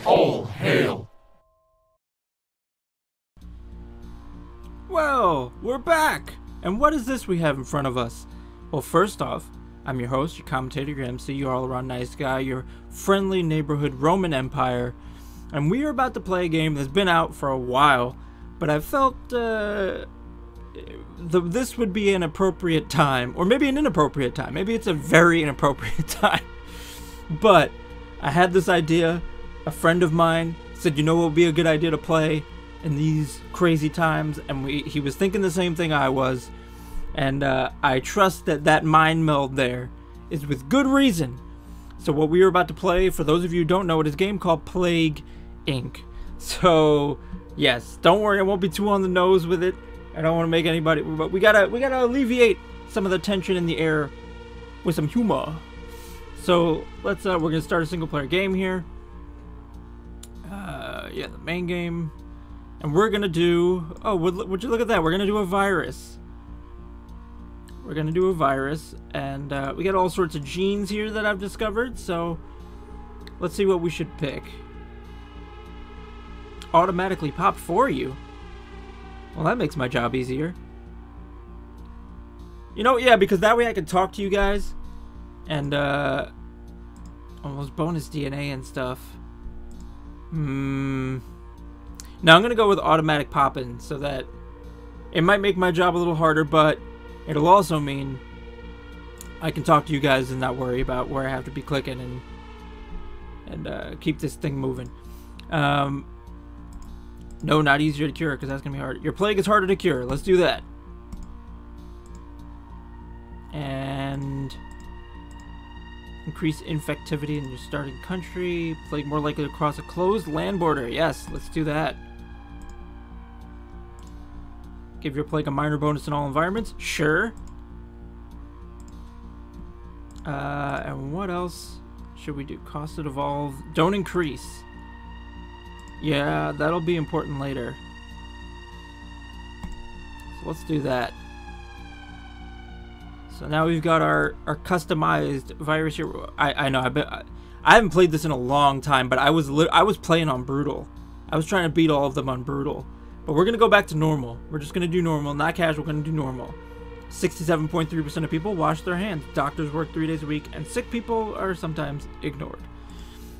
All hail! Well, we're back! And what is this we have in front of us? Well, first off, I'm your host, your commentator, your MC, your all-around nice guy, your friendly neighborhood Roman Empire, and we are about to play a game that's been out for a while, but I felt this would be an appropriate time, or maybe an inappropriate time. Maybe it's a very inappropriate time. But I had this idea. A friend of mine said, you know what would be a good idea to play in these crazy times, and he was thinking the same thing I was, and I trust that mind meld there is with good reason. So what we are about to play, for those of you who don't know, it is a game called Plague Inc. So yes, don't worry, I won't be too on the nose with it. I don't want to make anybody, but we gotta alleviate some of the tension in the air with some humor. So let's we're gonna start a single player game here. Yeah, the main game, and we're gonna do. Oh, would you look at that? We're gonna do a virus. We're gonna do a virus, and we got all sorts of genes here that I've discovered. So let's see what we should pick. Automatically popped for you. Well, that makes my job easier. You know, yeah, because that way I can talk to you guys. And, almost bonus DNA and stuff. Now I'm going to go with automatic pop-in, so that it might make my job a little harder, but it'll also mean I can talk to you guys and not worry about where I have to be clicking and keep this thing moving. No, not easier to cure, because that's going to be hard. Your plague is harder to cure. Let's do that. And increase infectivity in your starting country. Plague more likely to cross a closed land border. Yes, let's do that. Give your plague a minor bonus in all environments. Sure. And what else should we do? Cost to evolve. Don't increase. Yeah, that'll be important later. So let's do that. So now we've got our customized virus here. I know I haven't played this in a long time, but I was playing on brutal. I was trying to beat all of them on brutal. But we're gonna go back to normal. We're just gonna do normal, not casual. We're gonna do normal. 67.3% of people wash their hands. Doctors work 3 days a week, and sick people are sometimes ignored.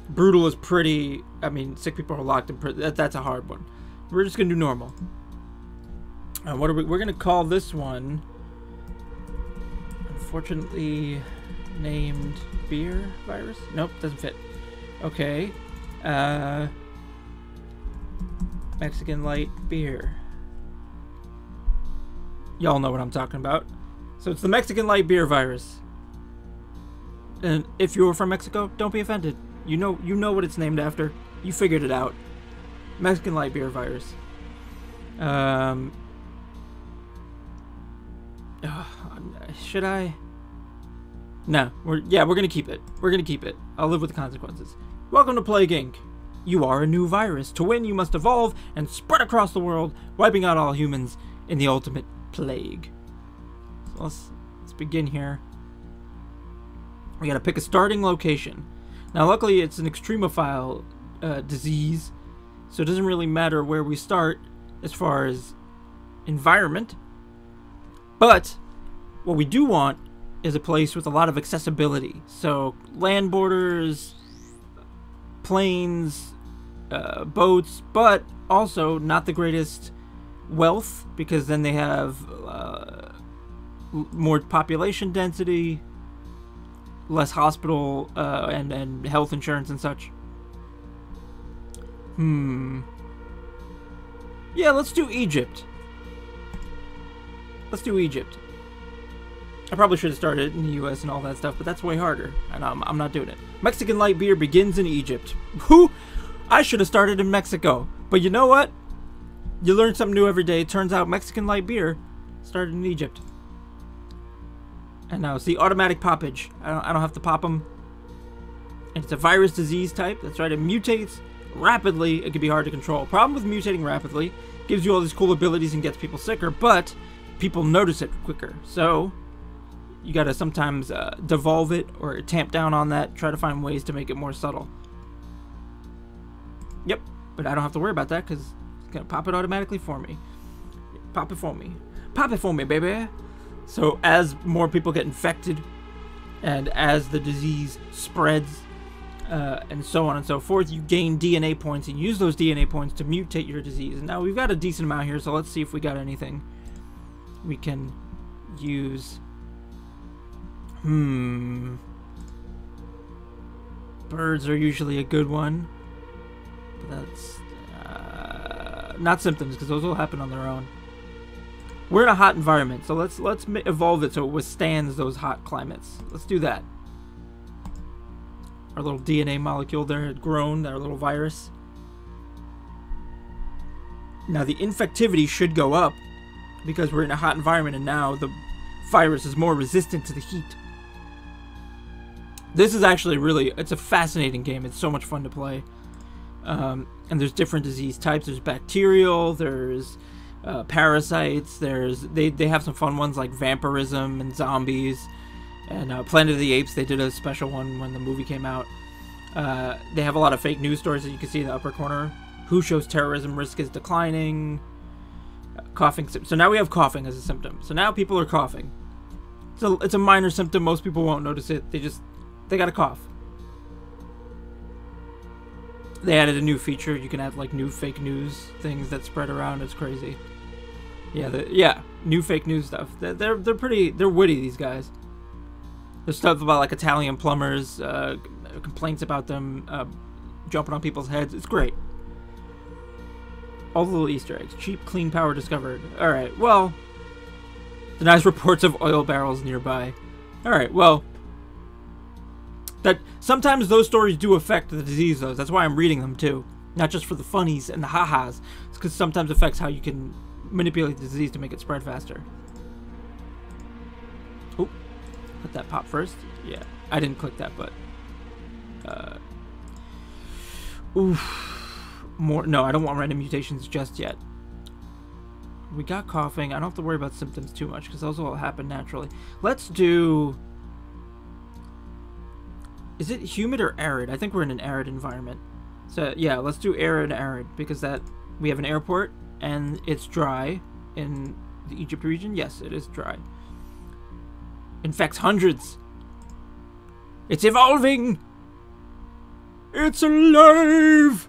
Brutal is pretty. I mean, sick people are locked in prison. That's a hard one. We're just gonna do normal. What are we're gonna call this one? Unfortunately, named beer virus. Nope, doesn't fit. Okay. Mexican light beer. Y'all know what I'm talking about. So it's the Mexican light beer virus. And if you're from Mexico, don't be offended. You know what it's named after. You figured it out. Mexican light beer virus. Should I? No. We're gonna keep it. We're gonna keep it. I'll live with the consequences. Welcome to Plague Inc. You are a new virus. To win, you must evolve and spread across the world, wiping out all humans in the ultimate plague. So let's begin here. We gotta pick a starting location. Now, luckily, it's an extremophile disease, so it doesn't really matter where we start as far as environment. But what we do want is a place with a lot of accessibility. So land borders, planes, boats, but also not the greatest wealth, because then they have more population density, less hospital and health insurance and such. Yeah, let's do Egypt. Let's do Egypt. I probably should have started in the US and all that stuff, but that's way harder, and I'm not doing it. Mexican light beer begins in Egypt. Who? I should have started in Mexico, but you know what? You learn something new every day. It turns out Mexican light beer started in Egypt. And now see, automatic poppage. I don't have to pop them. And it's a virus disease type. That's right. It mutates rapidly. It can be hard to control. Problem with mutating rapidly, gives you all these cool abilities and gets people sicker, but people notice it quicker. So you gotta sometimes devolve it or tamp down on that. Try to find ways to make it more subtle. Yep, but I don't have to worry about that because it's going to pop it automatically for me. Pop it for me. Pop it for me, baby. So as more people get infected and as the disease spreads and so on and so forth, you gain DNA points and use those DNA points to mutate your disease. And now we've got a decent amount here, so let's see if we got anything we can use. Birds are usually a good one. That's not symptoms, because those will happen on their own. We're in a hot environment, so let's evolve it so it withstands those hot climates. Let's do that. Our little DNA molecule there had grown, our little virus. Now the infectivity should go up because we're in a hot environment and now the virus is more resistant to the heat. This is actually it's a fascinating game. It's so much fun to play. And there's different disease types. There's bacterial, there's parasites, they have some fun ones like vampirism and zombies. And Planet of the Apes, they did a special one when the movie came out. They have a lot of fake news stories that you can see in the upper corner. Who shows terrorism risk is declining. Coughing. So now we have coughing as a symptom. So now people are coughing. So it's a minor symptom. Most people won't notice it. They got a cough. They added a new feature. You can add like new fake news things that spread around. It's crazy. Yeah, new fake news stuff. They're witty, these guys. There's stuff about like Italian plumbers, complaints about them jumping on people's heads. It's great. All the little Easter eggs. Cheap, clean power discovered. Alright, well, denies reports of oil barrels nearby. Alright, well, that sometimes those stories do affect the disease, though. That's why I'm reading them, too. Not just for the funnies and the ha-has. It's because sometimes it affects how you can manipulate the disease to make it spread faster. Oh. Let that pop first. Yeah, I didn't click that, but more. No, I don't want random mutations just yet. We got coughing. I don't have to worry about symptoms too much because those will happen naturally. Let's do. Is it humid or arid? I think we're in an arid environment. So yeah, let's do arid because we have an airport and it's dry in the Egypt region. Yes, it is dry. Infects hundreds. It's evolving. It's alive.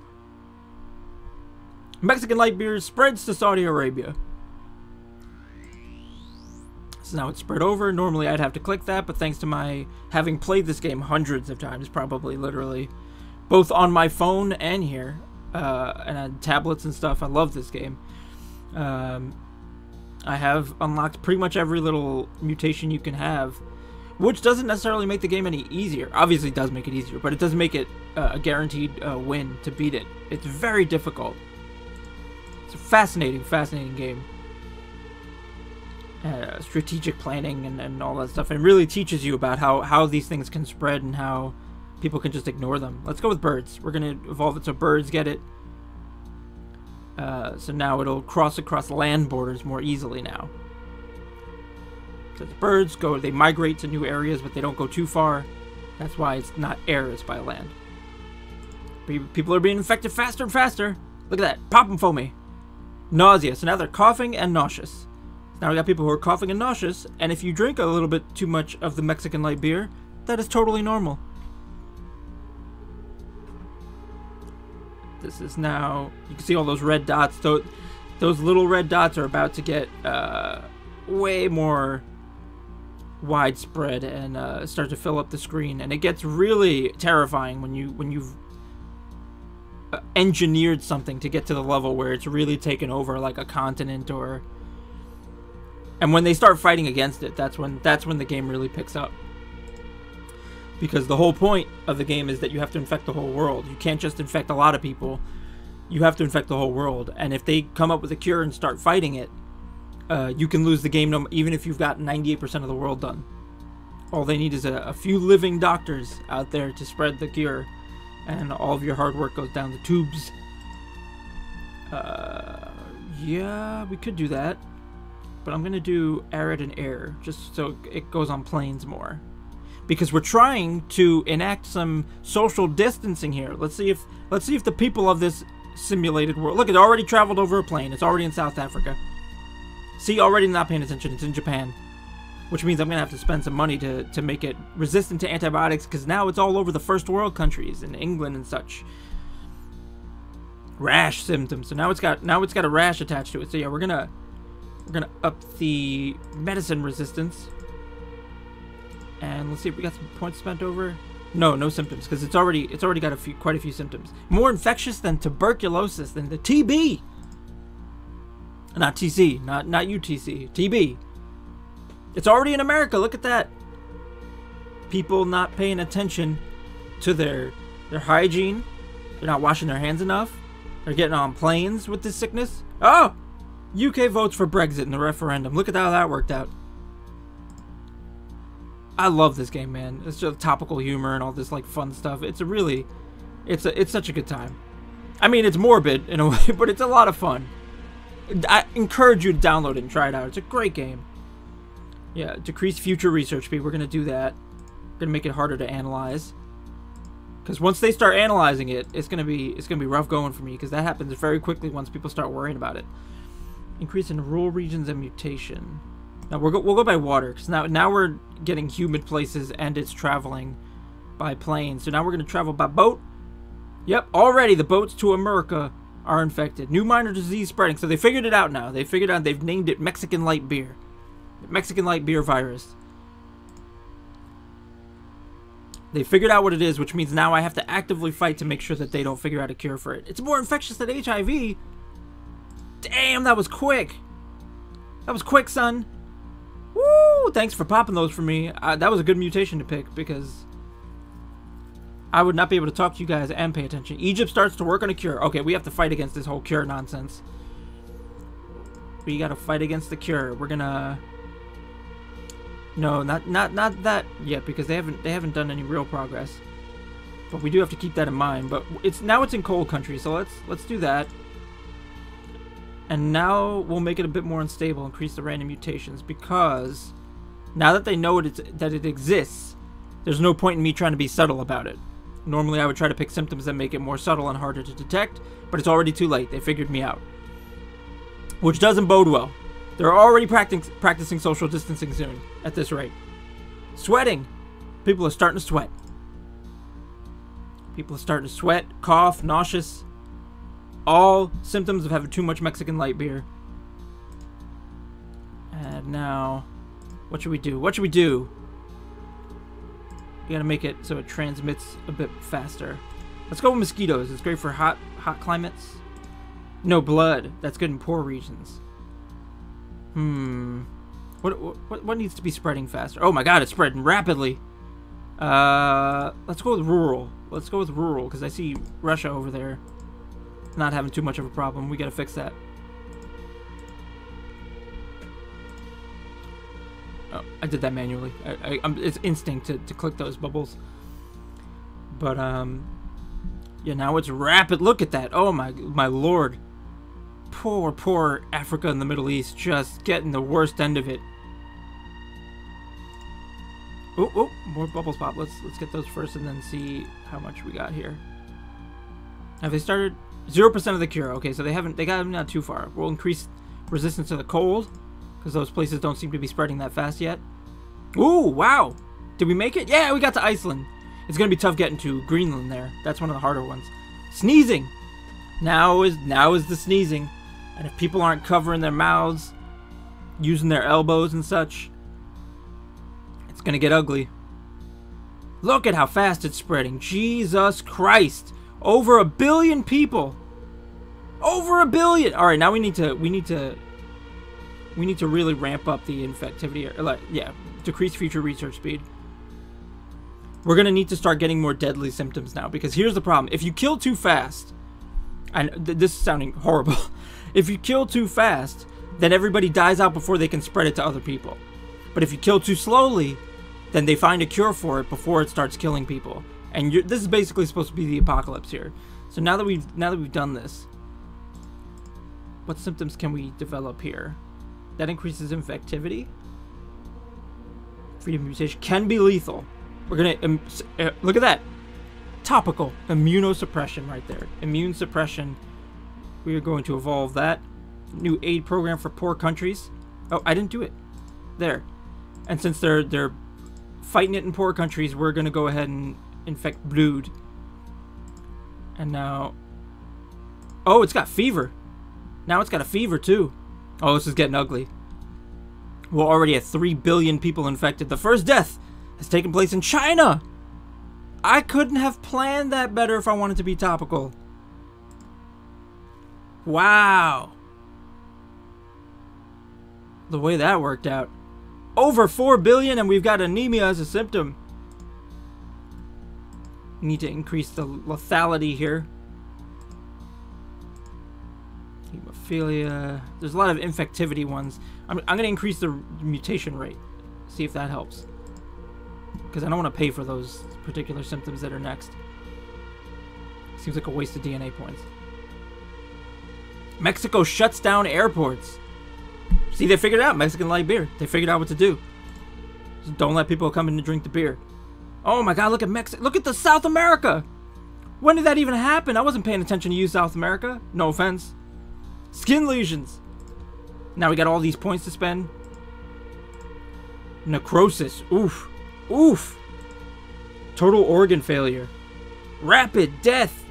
Mexican light beer spreads to Saudi Arabia. So now it's spread over. Normally I'd have to click that, but thanks to my having played this game hundreds of times, probably literally, both on my phone and here, and on tablets and stuff, I love this game. I have unlocked pretty much every little mutation you can have, which doesn't necessarily make the game any easier. Obviously it does make it easier, but it doesn't make it a guaranteed win to beat it. It's very difficult. It's a fascinating game. Strategic planning and all that stuff. It really teaches you about how these things can spread and how people can just ignore them. Let's go with birds. We're going to evolve it so birds get it. So now it'll cross across land borders more easily now. Because birds they migrate to new areas, but they don't go too far. That's why it's not air, it's by land. People are being infected faster and faster. Look at that. Pop them for me. Nausea. So now they're coughing and nauseous. Now we got people who are coughing and nauseous, and if you drink a little bit too much of the Mexican light beer, that is totally normal. This is now, you can see all those red dots. Those little red dots are about to get way more widespread and start to fill up the screen, and it gets really terrifying when you've engineered something to get to the level where it's really taken over like a continent or. And when they start fighting against it, that's when the game really picks up. Because the whole point of the game is that you have to infect the whole world. You can't just infect a lot of people. You have to infect the whole world. And if they come up with a cure and start fighting it, you can lose the game even if you've got 98% of the world done. All they need is a few living doctors out there to spread the cure. And all of your hard work goes down the tubes. Yeah, we could do that. But I'm going to do arid and air, just so it goes on plains more. because we're trying to enact some social distancing here. Let's see if the people of this simulated world. Look, it already traveled over a plane. It's already in South Africa. See, already not paying attention. It's in Japan, which means I'm gonna have to spend some money to make it resistant to antibiotics, because now it's all over the first world countries in England and such. Rash symptoms. So now it's got a rash attached to it. So yeah, we're gonna up the medicine resistance. And let's see if we got some points spent over. No symptoms, because it's already got quite a few symptoms. More infectious than tuberculosis, than the TB. Not TC, not UTC, TB. It's already in America. Look at that. People not paying attention to their hygiene. They're not washing their hands enough. They're getting on planes with this sickness. Oh! UK votes for Brexit in the referendum. Look at how that worked out. I love this game, man. It's just topical humor and all this like fun stuff. It's such a good time. I mean, it's morbid in a way, but it's a lot of fun. I encourage you to download it and try it out. It's a great game. Yeah, decrease future research speed. We're gonna do that. We're gonna make it harder to analyze. Because once they start analyzing it, it's gonna be rough going for me. Because that happens very quickly once people start worrying about it. Increase in rural regions and mutation. Now we'll go by water, because now we're getting humid places and it's traveling by plane. So now we're gonna travel by boat. Yep, already the boats to America are infected. New minor disease spreading. So they figured it out now. They figured out. They've named it Mexican light beer. Mexican light beer virus. They figured out what it is, which means now I have to actively fight to make sure that they don't figure out a cure for it. It's more infectious than HIV. Damn, that was quick. That was quick, son. Woo! Thanks for popping those for me. That was a good mutation to pick, because I would not be able to talk to you guys and pay attention. Egypt starts to work on a cure. Okay, we have to fight against this whole cure nonsense. We gotta fight against the cure. We're gonna... No, not that yet, because they haven't done any real progress. But we do have to keep that in mind. But it's in cold country, so let's do that. And now we'll make it a bit more unstable, increase the random mutations, because now that they know that it exists, there's no point in me trying to be subtle about it. Normally I would try to pick symptoms that make it more subtle and harder to detect, but it's already too late. They figured me out. Which doesn't bode well. They're already practicing social distancing soon, at this rate. Sweating. People are starting to sweat. People are starting to sweat, cough, nauseous. All symptoms of having too much Mexican light beer. And now, what should we do? What should we do? We gotta make it so it transmits a bit faster. Let's go with mosquitoes. It's great for hot climates. No, blood. That's good in poor regions. What needs to be spreading faster? Oh my god, it's spreading rapidly. Let's go with rural. Let's go with rural, because I see Russia over there not having too much of a problem. We gotta fix that. Oh, I did that manually. It's instinct to click those bubbles. But yeah, now it's rapid. Look at that. Oh my lord. Poor Africa and the Middle East, just getting the worst end of it. Oh, more bubbles pop. Let's get those first and then see how much we got here. Have they started? 0% of the cure. Okay, so they got them not too far. We'll increase resistance to the cold, because those places don't seem to be spreading that fast yet. Ooh, wow. Did we make it? Yeah, we got to Iceland. It's gonna be tough getting to Greenland there. That's one of the harder ones. Sneezing. Now is the sneezing. And if people aren't covering their mouths, using their elbows and such, it's gonna get ugly. Look at how fast it's spreading. Jesus Christ. Over 1 billion people. Over 1 billion. All right, now we need to really ramp up the infectivity. Yeah, decrease future research speed. We're gonna need to start getting more deadly symptoms now, because here's the problem: if you kill too fast, and this is sounding horrible, if you kill too fast, then everybody dies out before they can spread it to other people. But if you kill too slowly, then they find a cure for it before it starts killing people. And this is basically supposed to be the apocalypse here. So now that we've done this, what symptoms can we develop here? That increases infectivity. Freedom mutation can be lethal. We're gonna look at that. Topical immunosuppression right there. Immune suppression. We are going to evolve that. New aid program for poor countries. Oh, I didn't do it. There. And since they're fighting it in poor countries, we're gonna go ahead and infect blood. And now, oh, it's got fever. Now it's got a fever too. Oh, this is getting ugly. We're already at 3 billion people infected. The first death has taken place in China. I couldn't have planned that better if I wanted to be topical. Wow. The way that worked out. Over 4 billion and we've got anemia as a symptom. We need to increase the lethality here. Hemophilia. There's a lot of infectivity ones. I'm going to increase the mutation rate. See if that helps. Because I don't want to pay for those particular symptoms that are next. Seems like a waste of DNA points. Mexico shuts down airports. See, they figured it out. Mexican light beer. They figured out what to do. Just don't let people come in to drink the beer. Oh my god, look at Mexico. Look at the South America. When did that even happen? I wasn't paying attention to you, South America. No offense. Skin lesions. Now we got all these points to spend. Necrosis. Oof. Oof. Total organ failure. Rapid death.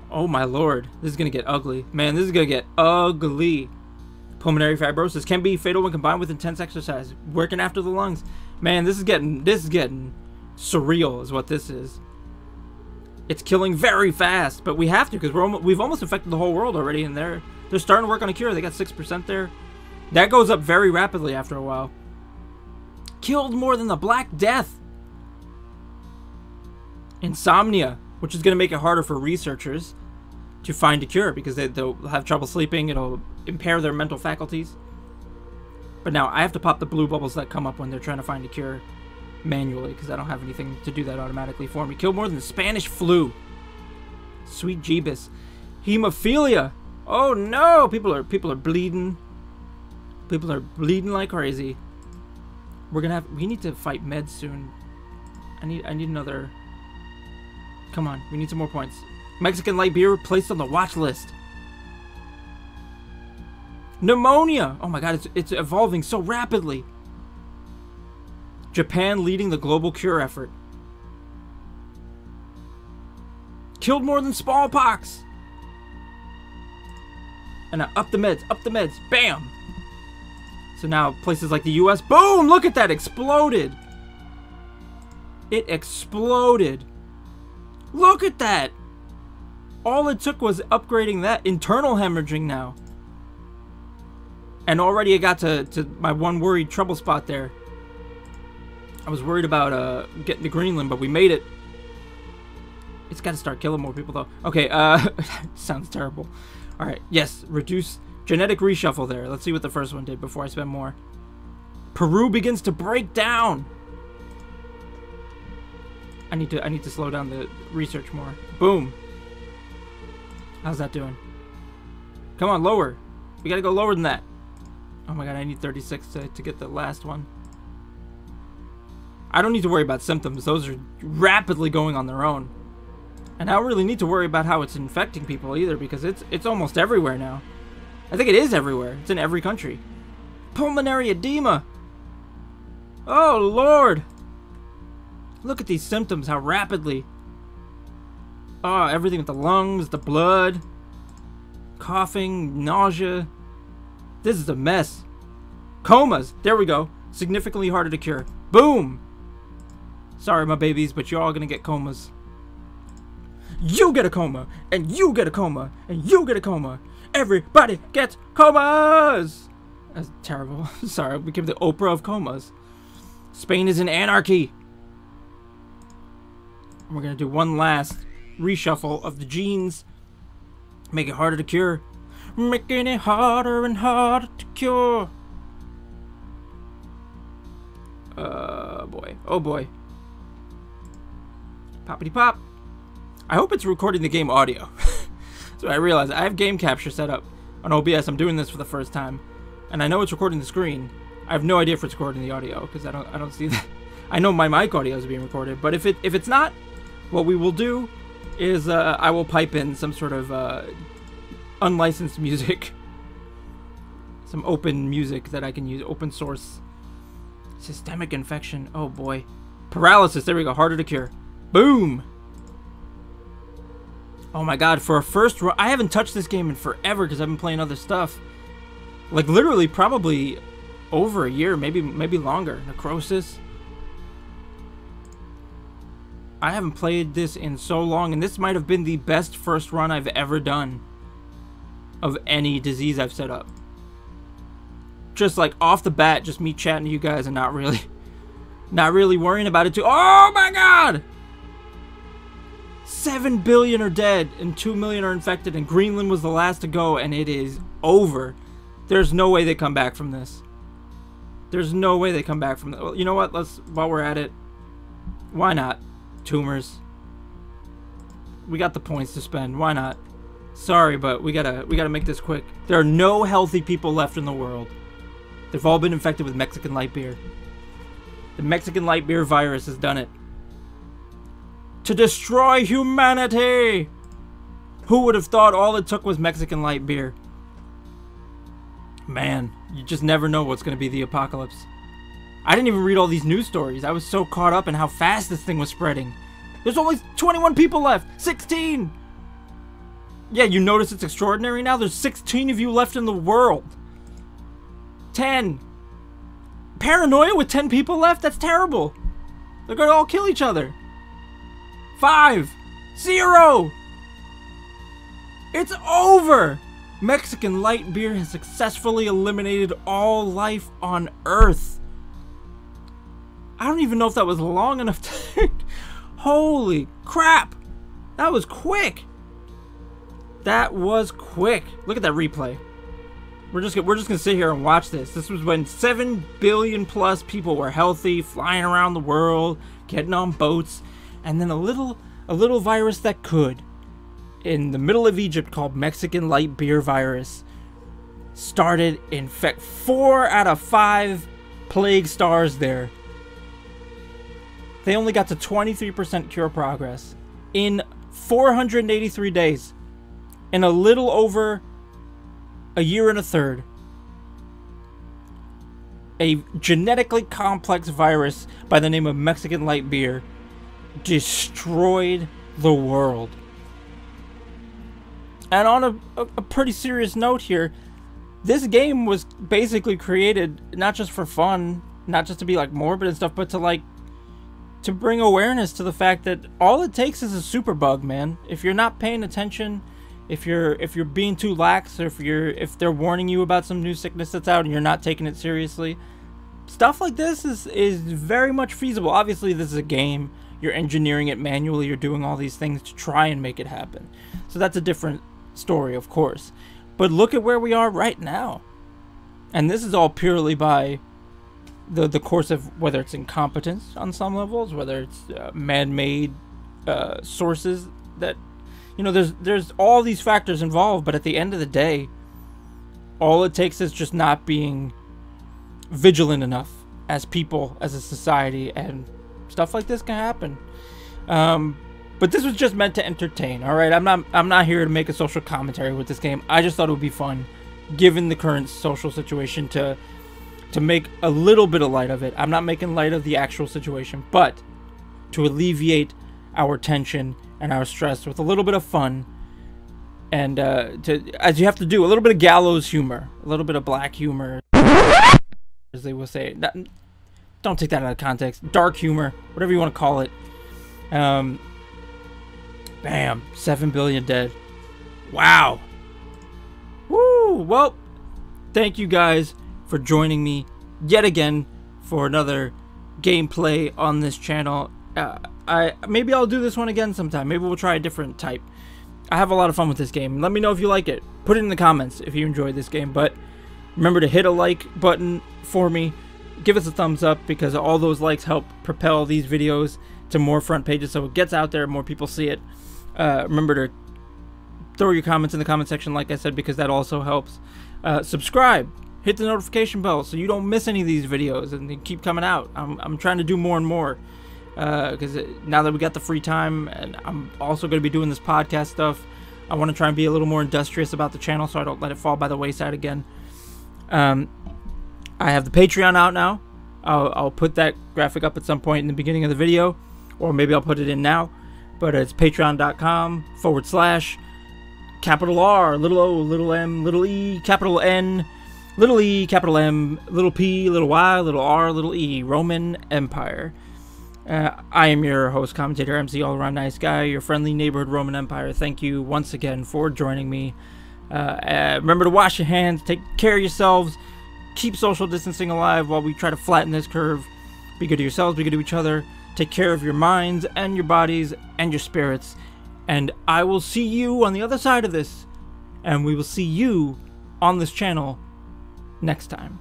Oh my lord. This is going to get ugly. Man, this is going to get ugly. Pulmonary fibrosis can be fatal when combined with intense exercise. Working after the lungs. Man, this is getting surreal is what this is. It's killing very fast, but we have to because we've almost infected the whole world already, and they're starting to work on a cure. They got 6% there. That goes up very rapidly after a while. Killed more than the Black Death. Insomnia, which is going to make it harder for researchers to find a cure because they'll have trouble sleeping. It'll impair their mental faculties. But now I have to pop the blue bubbles that come up when they're trying to find a cure manually because I don't have anything to do that automatically for me. Killed more than the Spanish flu. Sweet Jeebus. Hemophilia. Oh no! People are bleeding. People are bleeding like crazy. We need to fight meds soon. I need another. Come on, we need some more points. Mexican light beer placed on the watch list. Pneumonia! Oh my god, it's evolving so rapidly. Japan leading the global cure effort. Killed more than smallpox. And now up the meds, bam! So now places like the US, boom! Look at that, exploded! It exploded. Look at that! All it took was upgrading that. Internal hemorrhaging now. And already I got to my one worried trouble spot there. I was worried about getting to Greenland, but we made it. It's got to start killing more people though. Okay, sounds terrible. Alright, yes, reduce genetic reshuffle there. Let's see what the first one did before I spend more. Peru begins to break down. I need to slow down the research more. Boom. How's that doing? Come on, lower. We gotta go lower than that. Oh my god, I need 36 to get the last one. I don't need to worry about symptoms. Those are rapidly going on their own. And I don't really need to worry about how it's infecting people either because it's almost everywhere now. I think it is everywhere. It's in every country. Pulmonary edema. Oh lord. Look at these symptoms, how rapidly. Oh, everything with the lungs, the blood, coughing, nausea. This is a mess. Comas. There we go. Significantly harder to cure. Boom. Sorry, my babies, but you're all going to get comas. You get a coma, and you get a coma, and you get a coma. Everybody gets comas. That's terrible. Sorry, I became the Oprah of comas. Spain is in anarchy. We're going to do one last reshuffle of the genes. Make it harder to cure. Making it harder and harder to cure. Boy. Oh boy. Poppity pop. I hope it's recording the game audio. So I realized I have game capture set up on OBS. I'm doing this for the first time. And I know it's recording the screen. I have no idea if it's recording the audio because I don't see that. I know my mic audio is being recorded, but if it's not, what we will do is I will pipe in some sort of unlicensed music, some open music that I can use, open source. Systemic infection. Oh boy. Paralysis. There we go. Harder to cure. Boom. Oh my god. For a first run, I haven't touched this game in forever because I've been playing other stuff. Like literally, probably over a year, maybe longer. Necrosis. I haven't played this in so long, and this might have been the best first run I've ever done of any disease I've set up. Just like off the bat, just me chatting to you guys and not really worrying about it too. Oh my god! 7 billion are dead and 2 million are infected, and Greenland was the last to go, and it is over. There's no way they come back from this. There's no way they come back from that. Well, you know what? While we're at it, why not? Tumors. We got the points to spend. Why not? Sorry, but we gotta make this quick. There are no healthy people left in the world. They've all been infected with Mexican light beer. The Mexican light beer virus has done it. To destroy humanity! Who would have thought all it took was Mexican light beer? Man, you just never know what's gonna be the apocalypse. I didn't even read all these news stories. I was so caught up in how fast this thing was spreading. There's only 21 people left. 16! Yeah, you notice it's extraordinary now? There's 16 of you left in the world. 10. Paranoia with 10 people left? That's terrible. They're gonna all kill each other. 5. 0. It's over. Mexican light beer has successfully eliminated all life on Earth. I don't even know if that was long enough to... Holy crap. That was quick. That was quick. Look at that replay. We're just gonna sit here and watch this. This was when 7 billion plus people were healthy, flying around the world, getting on boats, and then a little virus that could, in the middle of Egypt, called Mexican light beer virus, started infect 4 out of 5 plague stars there. They only got to 23% cure progress in 483 days. In a little over a year and a third. A genetically complex virus by the name of Mexican light beer destroyed the world. And on a pretty serious note here, this game was basically created not just for fun, not just to be like morbid and stuff, but to bring awareness to the fact that all it takes is a superbug, man. If you're not paying attention, if you're being too lax, or if they're warning you about some new sickness that's out and you're not taking it seriously, stuff like this is very much feasible. Obviously, this is a game. You're engineering it manually. You're doing all these things to try and make it happen. So that's a different story, of course. But look at where we are right now. And this is all purely by the course of whether it's incompetence on some levels, whether it's man-made sources that, you know, there's all these factors involved, but at the end of the day, all it takes is just not being vigilant enough as people, as a society, and stuff like this can happen. But this was just meant to entertain, all right? I'm not here to make a social commentary with this game. I just thought it would be fun, given the current social situation, to make a little bit of light of it. I'm not making light of the actual situation, but to alleviate our tension and our stress with a little bit of fun, and as you have to do, a little bit of gallows humor, a little bit of black humor, as they will say. Don't take that out of context. Dark humor, whatever you want to call it. Bam, 7 billion dead. Wow. Woo. Well, thank you guys for joining me yet again for another gameplay on this channel. Maybe I'll do this one again sometime. Maybe we'll try a different type. I have a lot of fun with this game. Let me know if you like it. Put it in the comments if you enjoyed this game. But remember to hit a like button for me. Give us a thumbs up, because all those likes help propel these videos to more front pages, so it gets out there, more people see it. Remember to throw your comments in the comment section, like I said, because that also helps. Subscribe Hit the notification bell so you don't miss any of these videos and they keep coming out. I'm trying to do more and more because now that we got the free time, and I'm also going to be doing this podcast stuff, I want to try and be a little more industrious about the channel so I don't let it fall by the wayside again. I have the Patreon out now. I'll put that graphic up at some point in the beginning of the video, or maybe I'll put it in now. But it's patreon.com/ capital R, little O, little M, little E, capital N, little E, capital M, little P, little Y, little R, little E, RomeN eMpyre. I am your host, commentator, MC, all-around nice guy, your friendly neighborhood RomeN eMpyre. Thank you once again for joining me. Remember to wash your hands, take care of yourselves, keep social distancing alive while we try to flatten this curve. Be good to yourselves, be good to each other. Take care of your minds and your bodies and your spirits. And I will see you on the other side of this. And we will see you on this channel next time.